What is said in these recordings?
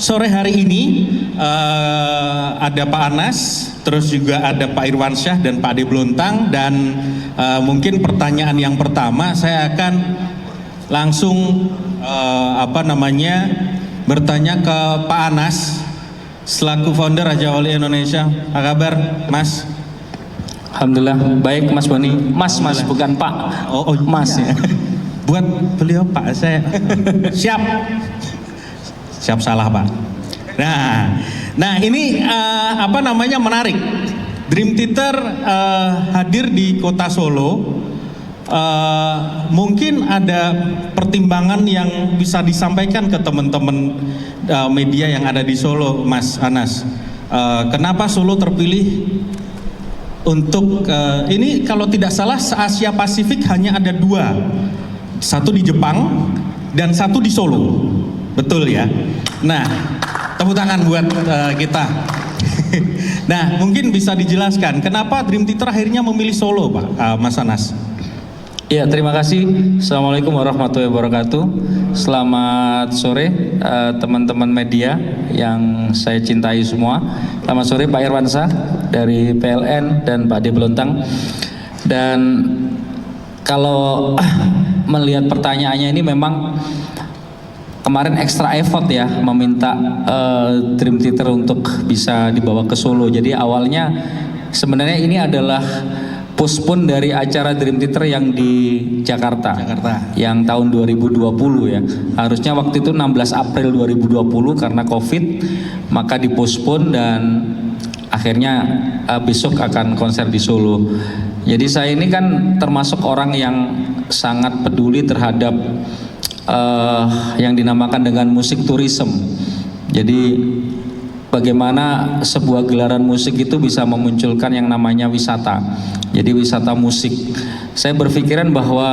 sore hari ini ada Pak Anas, terus juga ada Pak Irwansyah dan Pak Ade Blontang, dan mungkin pertanyaan yang pertama saya akan langsung bertanya ke Pak Anas selaku founder Raja Wali Indonesia. Apa kabar, Mas? Alhamdulillah baik, Mas Boni. Mas bukan Pak. Oh Mas iya. ya. Buat beliau Pak, saya siap salah Pak. Nah ini menarik. Dream Theater hadir di kota Solo. Mungkin ada pertimbangan yang bisa disampaikan ke teman-teman media yang ada di Solo, Mas Anas. Kenapa Solo terpilih untuk ini? Kalau tidak salah se-Asia Pasifik hanya ada 2, satu di Jepang dan satu di Solo, betul ya? Nah, tepuk tangan buat kita. Nah, mungkin bisa dijelaskan kenapa Dream Theater akhirnya memilih Solo, Pak, Mas Anas? Ya, terima kasih. Assalamualaikum warahmatullahi wabarakatuh. Selamat sore teman-teman media yang saya cintai semua. Selamat sore Pak Irwansyah dari PLN dan Pak Ade Blontang. Dan kalau melihat pertanyaannya ini memang kemarin extra effort ya meminta Dream Theater untuk bisa dibawa ke Solo. Jadi awalnya sebenarnya ini adalah postpone dari acara Dream Theater yang di Jakarta. Yang tahun 2020 ya. Harusnya waktu itu 16 April 2020 karena Covid, maka dipospon dan akhirnya besok akan konser di Solo. Jadi saya ini kan termasuk orang yang sangat peduli terhadap yang dinamakan dengan musik tourism. Jadi bagaimana sebuah gelaran musik itu bisa memunculkan yang namanya wisata. Jadi wisata musik. Saya berpikiran bahwa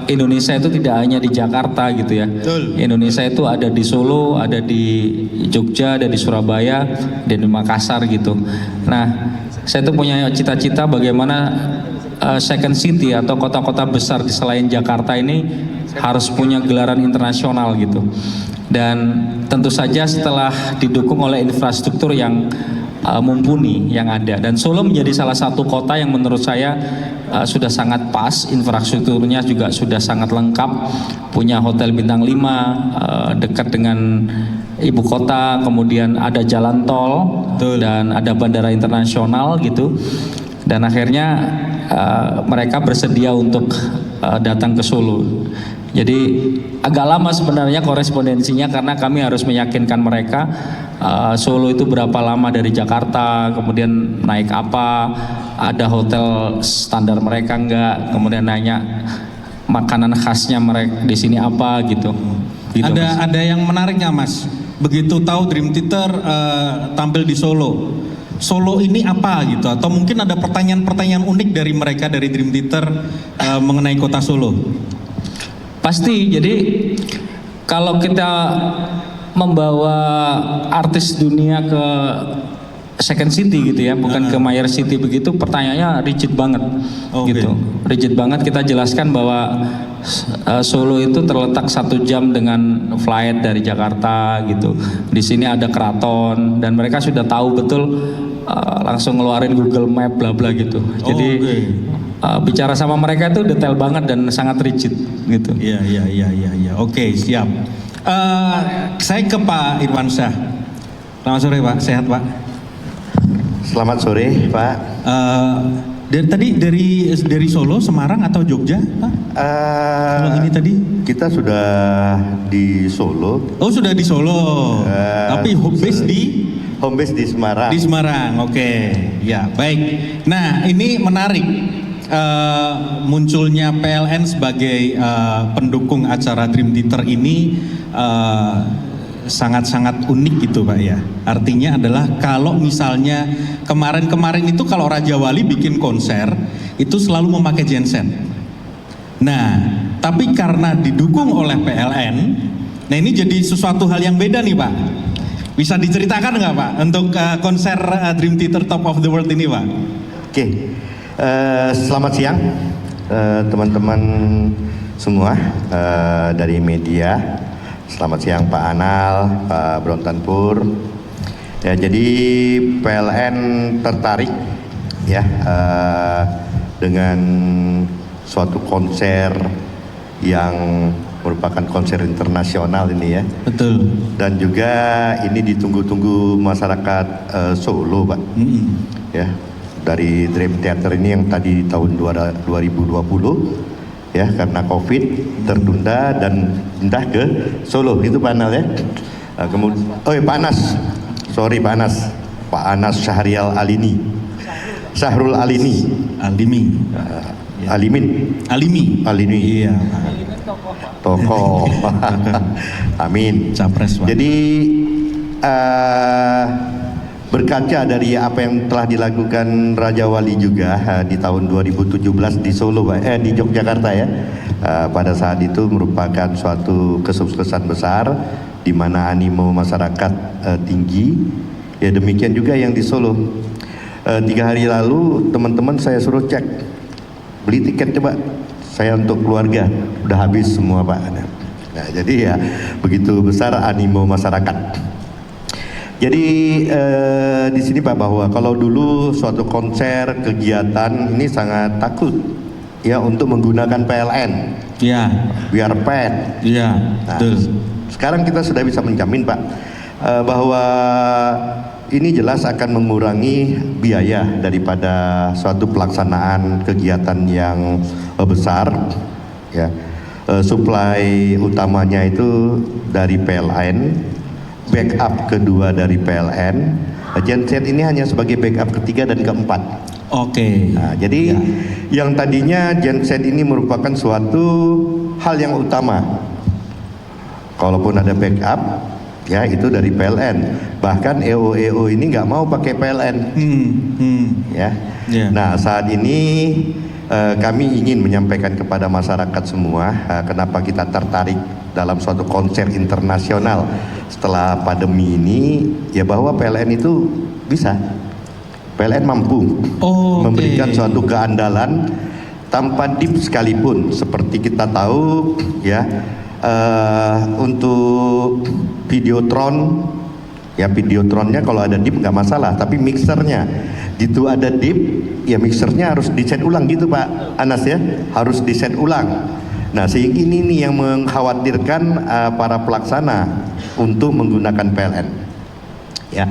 Indonesia itu tidak hanya di Jakarta gitu ya. Betul. Indonesia itu ada di Solo, ada di Jogja, ada di Surabaya, dan di Makassar gitu. Nah, saya tuh punya cita-cita bagaimana second city atau kota-kota besar di selain Jakarta ini harus punya gelaran internasional gitu. Dan tentu saja setelah didukung oleh infrastruktur yang mumpuni yang ada, dan Solo menjadi salah satu kota yang menurut saya sudah sangat pas, infrastrukturnya juga sudah sangat lengkap, punya hotel bintang 5 dekat dengan ibu kota, kemudian ada jalan tol. Betul. Dan ada bandara internasional gitu, dan akhirnya mereka bersedia untuk datang ke Solo. Jadi agak lama sebenarnya korespondensinya karena kami harus meyakinkan mereka Solo itu berapa lama dari Jakarta, kemudian naik apa, ada hotel standar mereka enggak, kemudian nanya makanan khasnya mereka di sini apa gitu. Ada yang menariknya Mas, begitu tahu Dream Theater tampil di Solo ini apa gitu, atau mungkin ada pertanyaan-pertanyaan unik dari mereka dari Dream Theater mengenai kota Solo? Pasti. Jadi kalau kita membawa artis dunia ke second city gitu ya, bukan ke Mayer City begitu, pertanyaannya rigid banget. Gitu. Rigid banget. Kita jelaskan bahwa Solo itu terletak 1 jam dengan flight dari Jakarta gitu. Di sini ada keraton dan mereka sudah tahu betul, langsung ngeluarin Google Map bla bla gitu. Jadi bicara sama mereka itu detail banget dan sangat rigid gitu. Iya. Oke, siap. Saya ke Pak Irwansyah. Selamat sore Pak, sehat Pak? Selamat sore Pak. Dari Solo, Semarang atau Jogja Pak? Kalau ini tadi? Kita sudah di Solo. Oh, sudah di Solo. Tapi home base di Semarang. Di Semarang, oke. Ya, baik. Nah, ini menarik. Munculnya PLN sebagai pendukung acara Dream Theater ini sangat-sangat unik gitu Pak ya. Artinya adalah kalau misalnya kemarin-kemarin itu kalau Raja Wali bikin konser itu selalu memakai genset. Nah, tapi karena didukung oleh PLN, nah ini jadi sesuatu hal yang beda nih Pak. Bisa diceritakan nggak Pak untuk konser Dream Theater Top of the World ini Pak? Oke. Selamat siang teman-teman semua dari media. Selamat siang Pak Anal, Pak Brontan Pur. Ya, jadi PLN tertarik ya dengan suatu konser yang merupakan konser internasional ini ya. Betul. Dan juga ini ditunggu-tunggu masyarakat Solo, Pak. Ya, dari Dream Theater ini yang tadi tahun 2020 ya karena COVID tertunda dan pindah ke Solo itu Pak Anal ya. Kemudian, Pak Anas, sorry Pak Anas, Pak Anas Syahrial Alini, Syahrul Alini, Alimi. Iya. Tokoh. Amin. Capres, Pak. Jadi berkaca dari apa yang telah dilakukan Raja Wali juga di tahun 2017 di Solo, di Yogyakarta ya. Pada saat itu merupakan suatu kesuksesan besar di mana animo masyarakat tinggi. Ya demikian juga yang di Solo. 3 hari lalu teman-teman saya suruh cek beli tiket coba. Saya untuk keluarga udah habis semua Pak. Nah jadi ya begitu besar animo masyarakat. Jadi di sini Pak bahwa kalau dulu suatu konser kegiatan ini sangat takut ya untuk menggunakan PLN. Iya. Biar pet. Iya. Nah, Betul. sekarang kita sudah bisa menjamin Pak bahwa ini jelas akan mengurangi biaya daripada suatu pelaksanaan kegiatan yang besar ya. Suplai utamanya itu dari PLN. Backup kedua dari PLN, genset ini hanya sebagai backup ketiga dan keempat. Oke. Nah, jadi yang tadinya genset ini merupakan suatu hal yang utama. Kalaupun ada backup, ya itu dari PLN. Bahkan EO ini nggak mau pakai PLN. Ya. Yeah. Nah saat ini kami ingin menyampaikan kepada masyarakat semua kenapa kita tertarik dalam suatu konser internasional setelah pandemi ini ya bahwa PLN itu bisa, PLN mampu memberikan suatu keandalan tanpa dip sekalipun. Seperti kita tahu ya untuk Videotron ya, Videotronnya kalau ada dip nggak masalah, tapi mixernya gitu ada dip ya mixernya harus diset ulang gitu Pak Anas ya, harus diset ulang. Nah sehingga ini nih yang mengkhawatirkan para pelaksana untuk menggunakan PLN ya.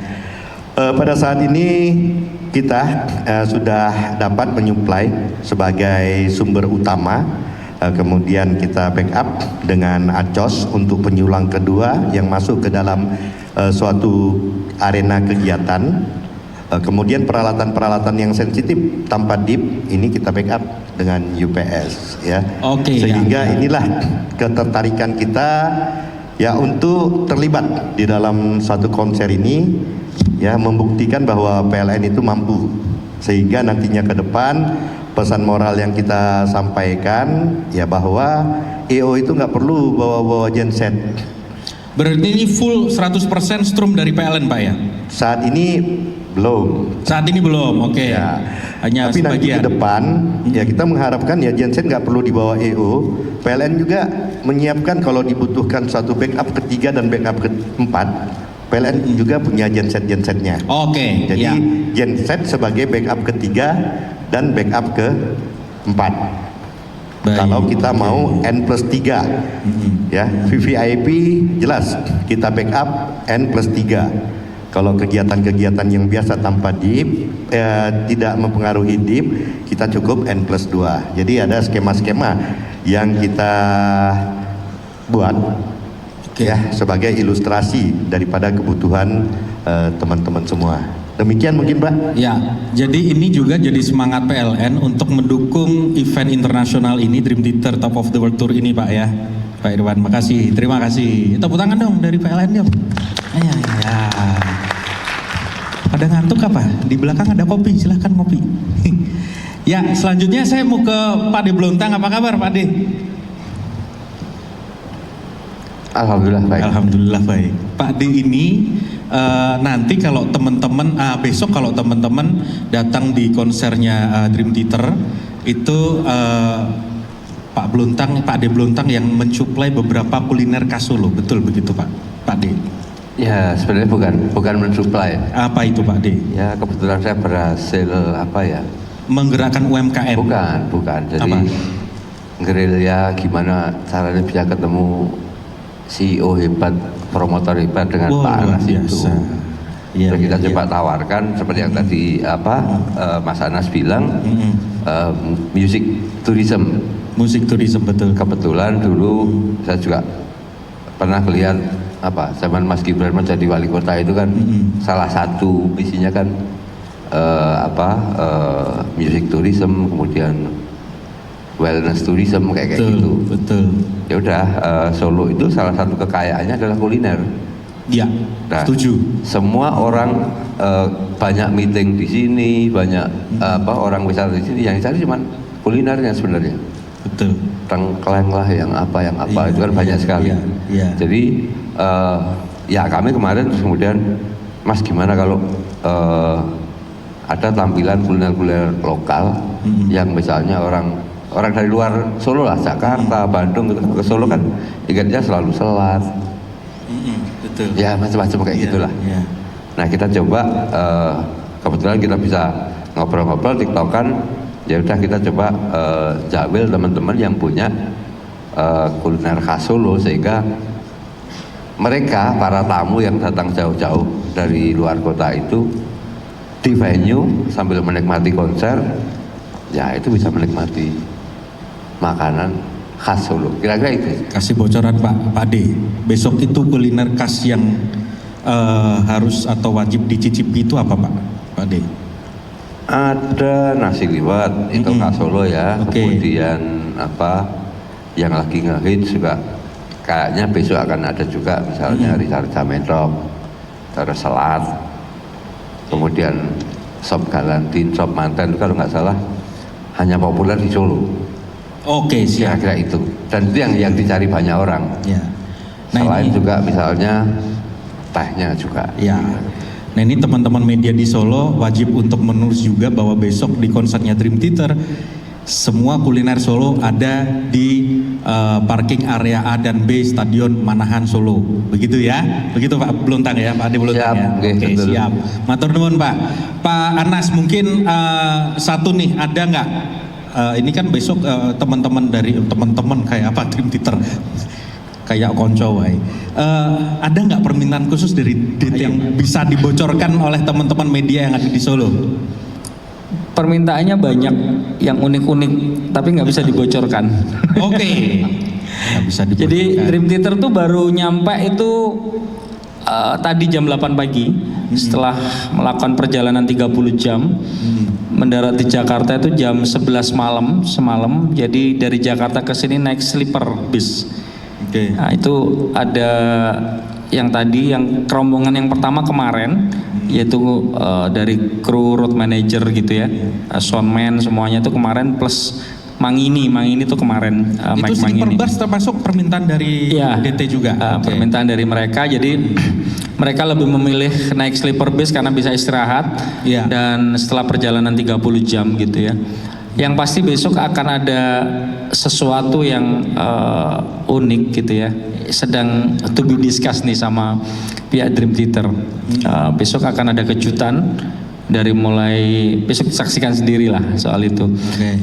Pada saat ini kita sudah dapat menyuplai sebagai sumber utama, kemudian kita backup dengan ACOS untuk penyulang kedua yang masuk ke dalam suatu arena kegiatan. Kemudian peralatan-peralatan yang sensitif tanpa dip ini kita backup dengan UPS ya. Sehingga inilah ketertarikan kita ya untuk terlibat di dalam satu konser ini ya, membuktikan bahwa PLN itu mampu, sehingga nantinya ke depan pesan moral yang kita sampaikan ya bahwa EO itu nggak perlu bawa-bawa genset. Berarti ini full 100% strum dari PLN Pak ya? Saat ini belum. Saat ini belum, oke. Ya. Hanya tapi nanti ke depan ya kita mengharapkan ya genset nggak perlu dibawa EO. PLN juga menyiapkan kalau dibutuhkan satu backup ketiga dan backup keempat, PLN juga punya genset-gensetnya. Jadi genset sebagai backup ketiga dan backup keempat. Kalau kita mau N+3 ya, VVIP jelas kita backup N+3. Kalau kegiatan-kegiatan yang biasa tanpa dip tidak mempengaruhi dip, kita cukup N+2. Jadi ada skema-skema yang kita buat ya sebagai ilustrasi daripada kebutuhan teman-teman semua. Demikian mungkin Pak. Ya, jadi ini juga jadi semangat PLN untuk mendukung event internasional ini, Dream Theater Top of the World Tour ini Pak ya. Pak Irwan, makasih, terima kasih. Tepuk tangan dong dari PLN dong. Ya. Pada ngantuk apa? Di belakang ada kopi, silahkan ngopi. Ya, selanjutnya saya mau ke Pak De Blontang. Apa kabar Pak De? Alhamdulillah baik. Alhamdulillah baik. Pak De ini nanti kalau teman-teman besok kalau teman-teman datang di konsernya Dream Theater itu Pak Bluntang, Pak Ade Bluntang yang mensuplai beberapa kuliner khas Solo, betul begitu Pak Ade? Ya sebenarnya bukan mensuplai. Apa itu Pak Ade? Ya kebetulan saya berhasil apa ya? Menggerakkan UMKM. Bukan. Jadi Apa? gerilya gimana caranya bisa ketemu CEO hebat, promotor hebat dengan Wow, Pak Anas luar itu. biasa. Iya, Terus kita iya, coba tawarkan seperti yang tadi Mas Anas bilang, music tourism. Musik turisme, betul. Kebetulan dulu saya juga pernah lihat zaman Mas Gibran menjadi wali kota itu kan salah satu misinya kan music tourism, kemudian wellness tourism kayak gitu. Betul. Ya udah, Solo itu salah satu kekayaannya adalah kuliner. Ya, Nah, setuju. semua orang banyak meeting di sini, banyak orang wisata di sini, yang dicari cuma kulinernya sebenarnya. Betul. Tengkleng lah yang apa Iya, itu kan banyak sekali. Iya. Jadi ya kami kemarin terus kemudian, Mas gimana kalau ada tampilan kuliner lokal yang misalnya orang dari luar Solo lah, Jakarta, Bandung gitu, ke Solo kan ingatnya selalu selat. Betul. Ya macam-macam kayak Iya, gitulah. iya. Nah kita coba kebetulan kita bisa ngobrol-ngobrol tiktokan, ya udah kita coba jawil teman-teman yang punya kuliner khas Solo, sehingga mereka para tamu yang datang jauh-jauh dari luar kota itu di venue sambil menikmati konser, ya itu bisa menikmati makanan khas Solo. Kira-kira itu. Kasih bocoran Pak Ade. Besok itu kuliner khas yang harus atau wajib dicicipi itu apa Pak Ade? Ada nasi liwet, itu khas Solo ya. Oke. Kemudian yang lagi ngehits juga kayaknya besok akan ada juga, misalnya Ricarda Mentok, terus selat, kemudian sop galantin, sop manten itu kalau nggak salah hanya populer di Solo. Oke, siap. Kira-kira itu. Dan itu yang dicari banyak orang. Ya. Selain ini, juga misalnya tehnya juga. ya. Nah ini teman-teman media di Solo wajib untuk menulis juga bahwa besok di konsernya Dream Theater semua kuliner Solo ada di parking area A dan B Stadion Manahan Solo. Begitu ya? Begitu Pak Bluntang ya, Pak Ade Bluntang Siap, ya. oke, Oke, betul. siap. Matur nuwun Pak. Pak Anas mungkin satu nih, ada nggak? Ini kan besok teman-teman kayak apa Dream Theater kayak konco wae. Ada nggak permintaan khusus dari DT yang bisa dibocorkan oleh teman-teman media yang ada di Solo? Permintaannya banyak yang unik-unik tapi nggak bisa dibocorkan. Oke. Nggak bisa dibocorkan. Jadi Dream Theater tuh baru nyampe itu tadi jam 8 pagi setelah melakukan perjalanan 30 jam. Mendarat di Jakarta itu jam 11 malam semalam. Jadi dari Jakarta ke sini naik sleeper bis. Oke. Nah, itu ada yang tadi yang rombongan yang pertama kemarin yaitu dari kru road manager gitu ya, soundman semuanya itu kemarin plus Mangini tuh kemarin Itu Mike sleeper Mangini. bus termasuk permintaan dari Iya, DT juga. Oke. permintaan dari mereka. Jadi mereka lebih memilih naik sleeper bus karena bisa istirahat Iya. dan setelah perjalanan 30 jam gitu ya. Yang pasti besok akan ada sesuatu yang unik gitu ya. Sedang to be discussed nih sama pihak Dream Theater. Besok akan ada kejutan dari mulai besok saksikan sendiri lah soal itu.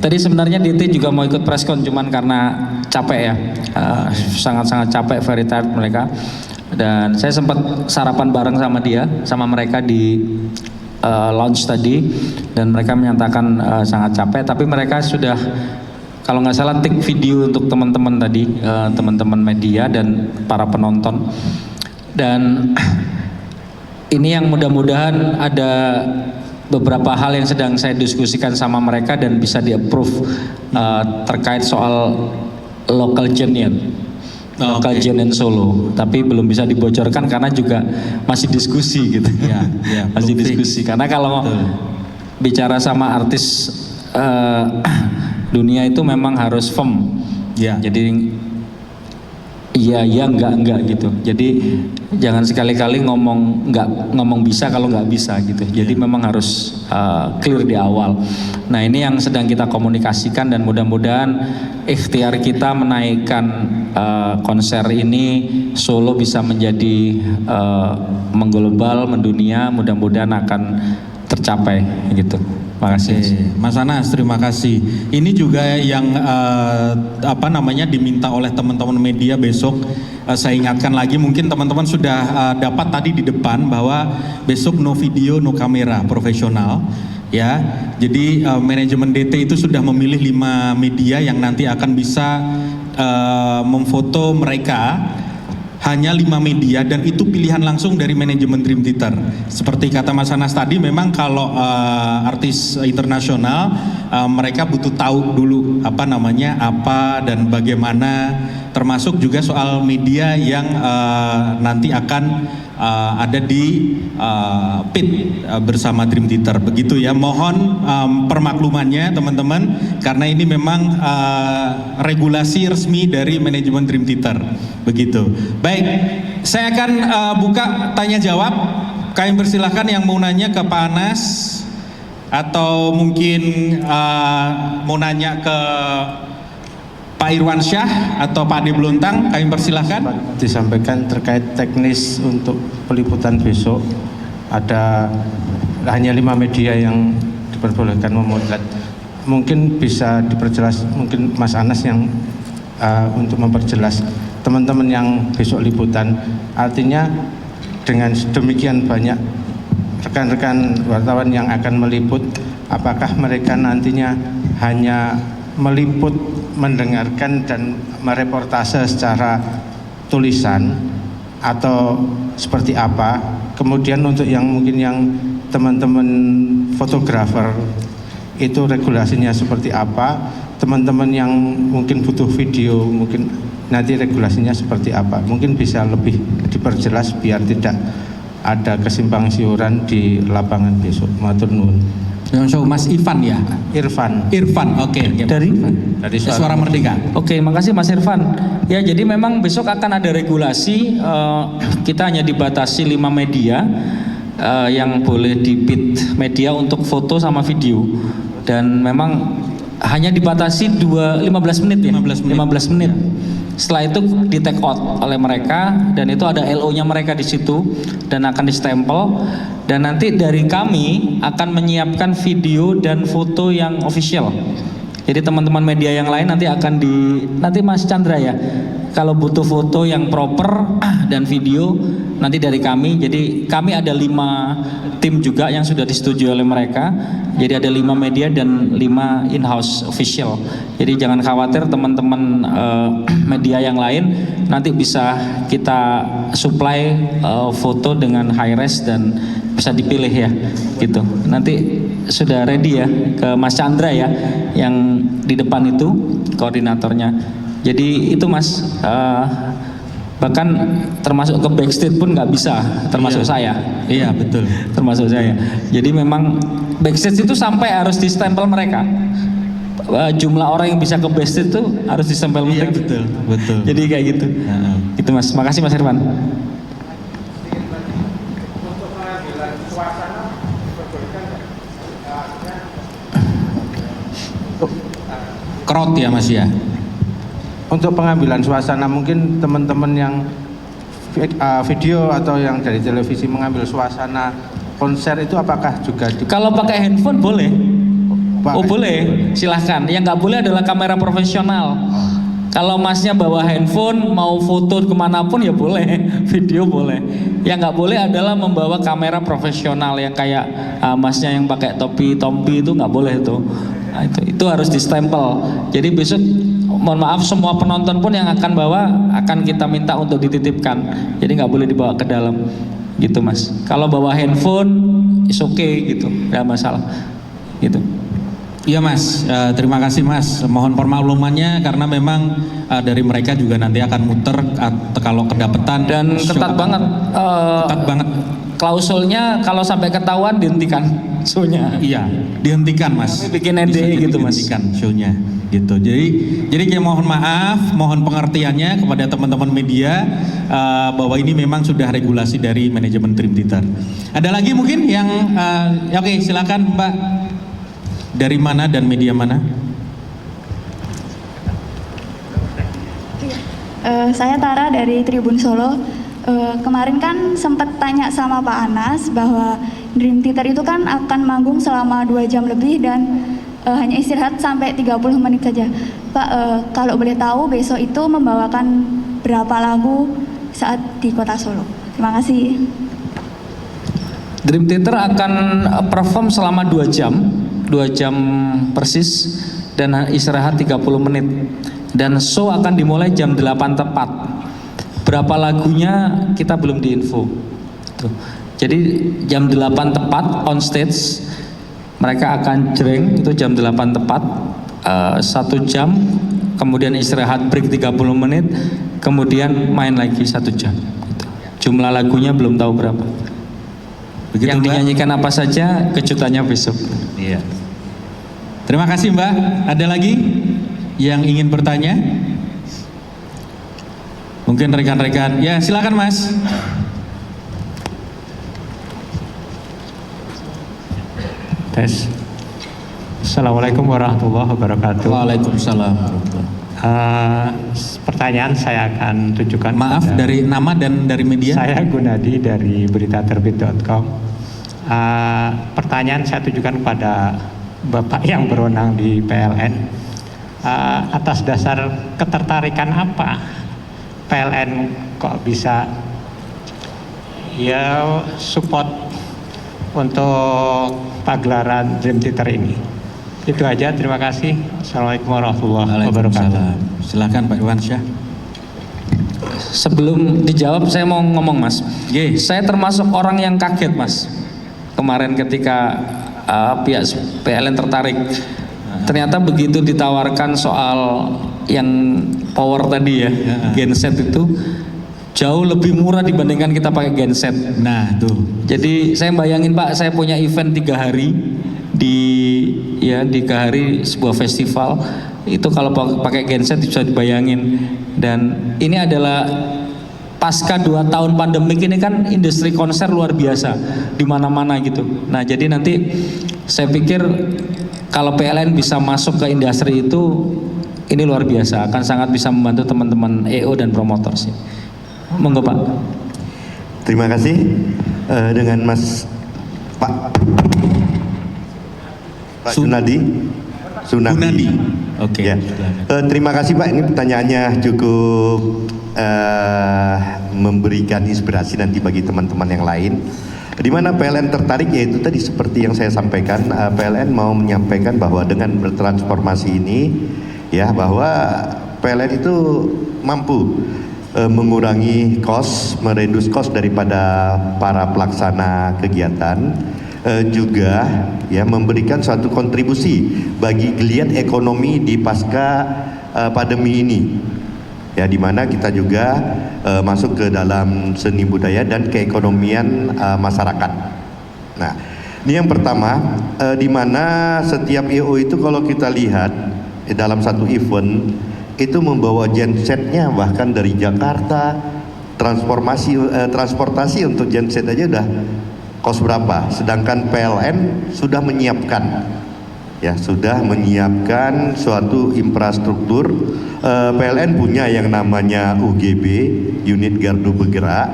Tadi sebenarnya DT juga mau ikut preskon cuman karena capek ya, sangat-sangat capek, very tired mereka. Dan saya sempat sarapan bareng sama dia, sama mereka di launch tadi, dan mereka menyatakan sangat capek. Tapi mereka sudah, kalau nggak salah, take video untuk teman-teman tadi, teman-teman media dan para penonton. Dan ini yang mudah-mudahan ada beberapa hal yang sedang saya diskusikan sama mereka dan bisa di-approve terkait soal local genuine. Local genuine Solo, tapi belum bisa dibocorkan karena juga masih diskusi gitu. Ya, masih belum diskusi karena kalau bicara sama artis dunia itu memang harus firm. Ya. Jadi iya enggak gitu. Jadi jangan sekali-kali ngomong bisa kalau nggak bisa gitu. Jadi memang harus clear di awal. Nah ini yang sedang kita komunikasikan dan mudah-mudahan ikhtiar kita menaikkan konser ini Solo bisa menjadi mengglobal, mendunia. Mudah-mudahan akan tercapai gitu. Makasih. Mas Anas, terima kasih. Ini juga yang diminta oleh teman-teman media besok. Saya ingatkan lagi, mungkin teman-teman sudah dapat tadi di depan bahwa besok no video, no kamera, profesional. Ya, jadi manajemen DT itu sudah memilih 5 media yang nanti akan bisa memfoto mereka. Hanya 5 media dan itu pilihan langsung dari manajemen Dream Theater. Seperti kata Mas Anas tadi, memang kalau artis internasional mereka butuh tahu dulu apa dan bagaimana, termasuk juga soal media yang nanti akan ada di pit bersama Dream Theater. Begitu ya. Mohon permaklumannya teman-teman, karena ini memang regulasi resmi dari manajemen Dream Theater. Begitu. Baik, saya akan buka tanya jawab. Kami persilahkan yang mau nanya ke Pak Anas atau mungkin mau nanya ke Pak Irwansyah atau Pak Ade Blontang, kami persilahkan. Disampaikan terkait teknis untuk peliputan besok, ada hanya 5 media yang diperbolehkan memotret. Mungkin bisa diperjelas, mungkin Mas Anas yang untuk memperjelas teman-teman yang besok liputan. Artinya dengan sedemikian banyak rekan-rekan wartawan yang akan meliput, apakah mereka nantinya hanya meliput, mendengarkan dan mereportase secara tulisan atau seperti apa? Kemudian untuk yang mungkin yang teman-teman fotografer itu regulasinya seperti apa? Teman-teman yang mungkin butuh video mungkin nanti regulasinya seperti apa? Mungkin bisa lebih diperjelas biar tidak ada kesimpang siuran di lapangan besok. Matur nuwun. So, Mas Ivan ya? Irfan, oke. dari Suara Merdeka. Oke, makasih Mas Irfan. Ya, jadi memang besok akan ada regulasi. Kita hanya dibatasi 5 media yang boleh di pit media untuk foto sama video. Dan memang hanya dibatasi 15 menit ya. 15 menit. Setelah itu di take out oleh mereka dan itu ada LO-nya mereka di situ dan akan distempel, dan nanti dari kami akan menyiapkan video dan foto yang official. Jadi teman-teman media yang lain nanti akan nanti Mas Chandra ya, kalau butuh foto yang proper dan video nanti dari kami. Jadi kami ada 5 tim juga yang sudah disetujui oleh mereka. Jadi ada 5 media dan 5 in-house official. Jadi jangan khawatir teman-teman media yang lain, nanti bisa kita supply foto dengan high res dan bisa dipilih ya gitu. Nanti sudah ready ya ke Mas Chandra ya yang di depan itu koordinatornya. Jadi itu Mas, bahkan termasuk ke backstage pun nggak bisa, termasuk saya. Iya betul. Termasuk saya. Jadi memang backstage itu sampai harus distempel mereka. Jumlah orang yang bisa ke backstage itu harus distempel mereka. Iya betul. Jadi kayak gitu. Gitu Mas. Makasih Mas Irfan. Crowd ya Mas ya. untuk pengambilan suasana, mungkin teman-teman yang video atau yang dari televisi mengambil suasana konser itu apakah juga kalau pakai handphone boleh? Pak, oh boleh, silahkan. Yang nggak boleh adalah kamera profesional. Kalau masnya bawa handphone mau foto kemanapun ya boleh, video boleh. Yang nggak boleh adalah membawa kamera profesional yang kayak masnya yang pakai topi itu nggak boleh tuh. Nah, itu harus distempel. Jadi besok mohon maaf semua penonton pun yang akan bawa akan kita minta untuk dititipkan. Jadi nggak boleh dibawa ke dalam, gitu Mas. Kalau bawa handphone, is okay gitu, nggak masalah, gitu. Iya Mas, terima kasih Mas. Mohon permaklumannya karena memang dari mereka juga nanti akan muter kalau kedapetan Dan ketat banget. ketat banget. klausulnya kalau sampai ketahuan dihentikan show-nya. Iya, dihentikan Mas. Kami bikin Bisa NDA gitu, Mas. dihentikan show-nya gitu. Jadi kayak mohon maaf, mohon pengertiannya kepada teman-teman media bahwa ini memang sudah regulasi dari manajemen Dream Theater. Ada lagi mungkin yang oke, silakan Mbak. Dari mana dan media mana? Saya Tara dari Tribun Solo. Kemarin kan sempat tanya sama Pak Anas bahwa Dream Theater itu kan akan manggung selama 2 jam lebih dan hanya istirahat sampai 30 menit saja. Pak, kalau boleh tahu besok itu membawakan berapa lagu saat di Kota Solo? Terima kasih. Dream Theater akan perform selama 2 jam persis dan istirahat 30 menit. Dan show akan dimulai jam 8 tepat. Berapa lagunya kita belum diinfo. Tuh. Jadi jam 8 tepat on stage mereka akan jreng itu jam 8 tepat 1 jam, kemudian istirahat break 30 menit, kemudian main lagi 1 jam. Gitu. Jumlah lagunya belum tahu berapa. Begitu, Yang Mbak? dinyanyikan apa saja kejutannya besok. Iya. Terima kasih Mbak. Ada lagi yang ingin bertanya? Mungkin rekan-rekan. Ya, silakan Mas. Tes. Assalamualaikum warahmatullahi wabarakatuh. Waalaikumsalam. Pertanyaan saya akan tujukan. Maaf, kepada- dari nama dan dari media? Saya Gunadi dari beritaterbit.com. Pertanyaan saya tujukan kepada Bapak yang berwenang di PLN. Atas dasar ketertarikan apa PLN kok bisa support untuk pagelaran Dream Theater ini? Itu aja, terima kasih. Assalamualaikum warahmatullahi wabarakatuh. Waalaikumsalam. Silakan Pak Irwansyah. Sebelum dijawab saya mau ngomong Mas. Ye. Saya termasuk orang yang kaget Mas. Kemarin ketika pihak PLN tertarik. Ternyata begitu ditawarkan soal yang power tadi ya, genset itu jauh lebih murah dibandingkan kita pakai genset. Nah, tuh. Jadi saya bayangin Pak, saya punya event 3 hari di 3 hari sebuah festival itu kalau pakai genset bisa dibayangin. Dan ini adalah pasca 2 tahun pandemik ini kan industri konser luar biasa di mana-mana gitu. Nah jadi nanti saya pikir kalau PLN bisa masuk ke industri itu ini luar biasa, akan sangat bisa membantu teman-teman EO dan promotor sih. Monggo Pak. Terima kasih dengan Mas Pak Sunadi. Gunadi. Oke. Ya. Terima kasih Pak, ini pertanyaannya cukup memberikan inspirasi nanti bagi teman-teman yang lain. Di mana PLN tertarik yaitu tadi seperti yang saya sampaikan, PLN mau menyampaikan bahwa dengan bertransformasi ini ya bahwa PLN itu mampu mengurangi cost, mereduce cost daripada para pelaksana kegiatan, juga ya memberikan suatu kontribusi bagi geliat ekonomi di pasca pandemi ini. Ya, di mana kita juga masuk ke dalam seni budaya dan keekonomian masyarakat. Nah, ini yang pertama, di mana setiap EO itu kalau kita lihat dalam satu event itu membawa gensetnya bahkan dari Jakarta, transportasi untuk genset aja udah kos berapa, sedangkan PLN sudah menyiapkan. Ya, sudah menyiapkan suatu infrastruktur. PLN punya yang namanya UGB, unit gardu bergerak,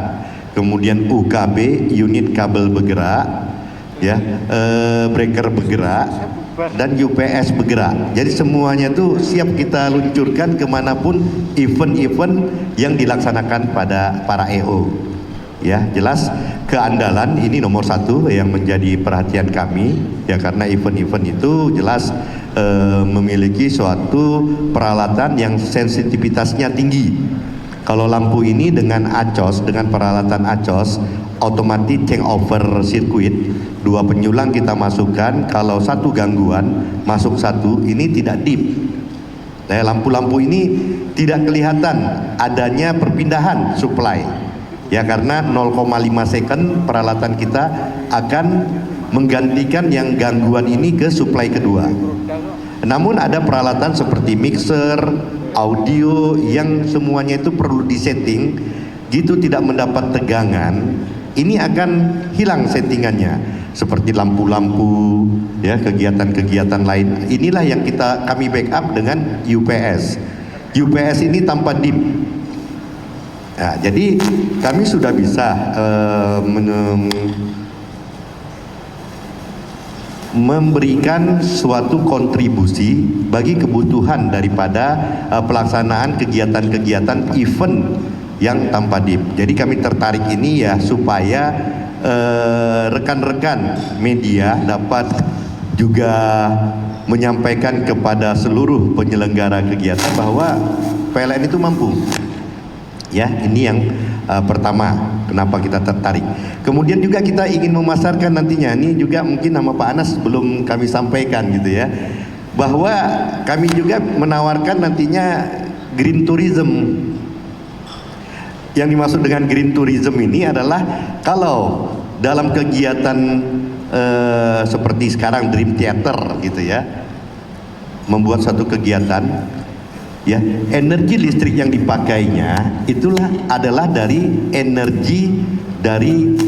kemudian UKB, unit kabel bergerak, ya, breaker bergerak, dan UPS bergerak. Jadi semuanya itu siap kita luncurkan kemanapun event-event yang dilaksanakan pada para EO. Ya, jelas keandalan ini nomor 1 yang menjadi perhatian kami ya, karena event-event itu jelas memiliki suatu peralatan yang sensitivitasnya tinggi. Kalau lampu ini dengan ACOS, dengan peralatan ACOS, automatic changeover circuit, 2 penyulang kita masukkan, kalau 1 gangguan masuk 1, ini tidak deep. Nah, lampu-lampu ini tidak kelihatan adanya perpindahan supply. Ya, karena 0,5 second peralatan kita akan menggantikan yang gangguan ini ke supply kedua. Namun ada peralatan seperti mixer, audio yang semuanya itu perlu disetting, gitu tidak mendapat tegangan, ini akan hilang settingannya. Seperti lampu-lampu, ya, kegiatan-kegiatan lain. Inilah yang kami backup dengan UPS. UPS ini tanpa DIP. Nah, jadi kami sudah bisa memberikan suatu kontribusi bagi kebutuhan daripada pelaksanaan kegiatan-kegiatan event yang tanpa DIP. Jadi kami tertarik ini ya supaya rekan-rekan media dapat juga menyampaikan kepada seluruh penyelenggara kegiatan bahwa PLN itu mampu. Ya, ini yang pertama, kenapa kita tertarik. Kemudian juga kita ingin memasarkan nantinya, ini juga mungkin nama Pak Anas belum kami sampaikan gitu ya, bahwa kami juga menawarkan nantinya green tourism. Yang dimaksud dengan green tourism ini adalah kalau dalam kegiatan seperti sekarang Dream Theater gitu ya, membuat satu kegiatan, ya, energi listrik yang dipakainya itulah adalah dari energi dari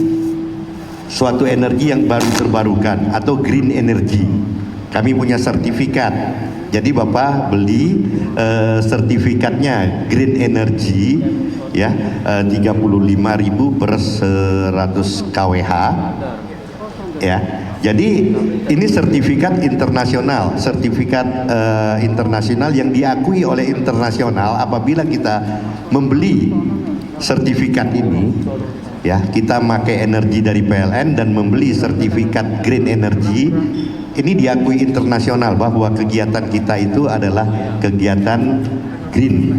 suatu energi yang baru terbarukan atau green energy. Kami punya sertifikat. Jadi Bapak beli sertifikatnya green energy, ya, 35.000 per 100 kWh, ya. Jadi ini sertifikat internasional, internasional yang diakui oleh internasional. Apabila kita membeli sertifikat ini, ya, kita pakai energi dari PLN dan membeli sertifikat green energy, ini diakui internasional bahwa kegiatan kita itu adalah kegiatan green.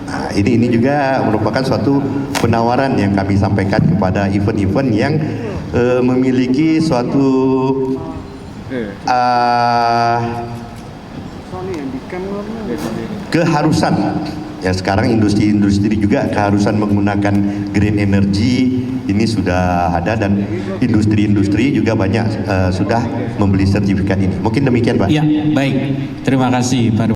Nah, ini juga merupakan suatu penawaran yang kami sampaikan kepada event-event yang memiliki suatu keharusan. Ya, sekarang industri-industri juga keharusan menggunakan green energy ini sudah ada, dan industri-industri juga banyak sudah membeli sertifikat ini. Mungkin demikian, Pak. Ya, baik. Terima kasih, Pak.